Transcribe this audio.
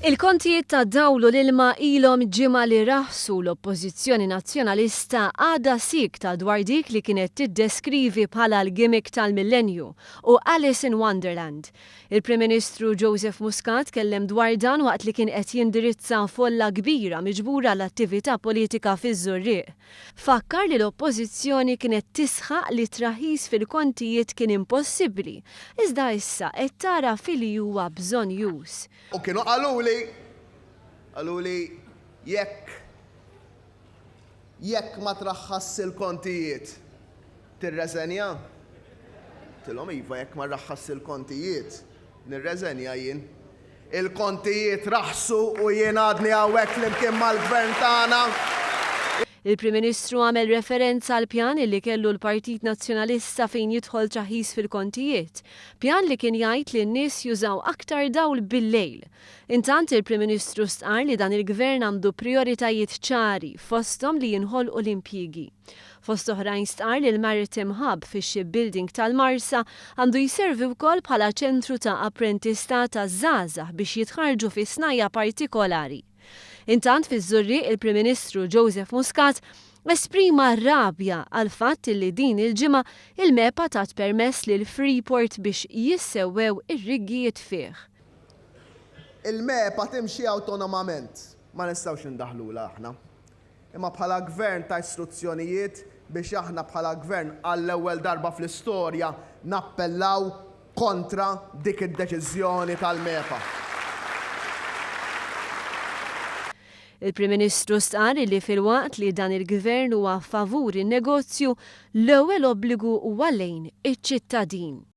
Il-Kontijiet tad-dawl u l-ilma ilhom ġimgħa li raħsu l-Oppożizzjoni Nazzjonalista għadha siekta dwar dik li kienet tiddeskrivi bħala l-gimgħa tal-millenju u Alice in Wonderland. Il-Prim Ministru Joseph Muscat tkellem dwar dan waqt li kien qed jindirizza folla kbira miġbura l-attività politika fiż-Żurrieq. Fakkar li l-Oppożizzjoni kienet tisħaq li traħis fil-Kontijiet kien impossibbli, iżda issa qed tara fili huwa bżonn jus. U kienu għaluli jekk ma traħħass il-kontijiet tirreżenja? Tilhom iva jekk ma raħħass il-kontijiet nirreżenja jien. Il-kontijiet raħsu u jien għadni hawnhekk flimkien mal-gvern tagħna. Il-Prim Ministru għamel referenza għal pjan li kellu l-Partit Nazzjonalista fejn jidħol traħis fil-Kontijiet, pjan li kien jgħid li n-nies jużaw aktar dawl bil-lejl. Intant il-Prim Ministru stqar li dan il-Gvern għandu prioritajiet ċari fosthom li jinħolqu l-impjiegi. Fost oħrajn stqar li l-Maritime Hub fix-shipbuilding tal-Marsa għandu jservi wkoll bħala ċentru ta' apprentista taż-żgħażagħ biex jitħarġu fi snajja partikolari. Intant fiż-Żurrieq il-Prim Ministru Joseph Muscat esprima rabja għal fatt li din il-ġimgħa il-MEPA tat permess lil Freeport biex jissewwew ir-riggijiet fih. Il-MEPA timxi awtonomament, ma nistgħux indaħlula aħna. Imma bħala gvern ta' istruzzjonijiet biex aħna bħala gvern għall-ewwel darba fl-istorja nappellaw kontra dik id-deċiżjoni tal-MEPA. Il-Prim Ministru stqar li filwaqt li dan il-Gvern huwa favur in-negozju l-ewwel obbligu huwa lejn iċ-ċittadin.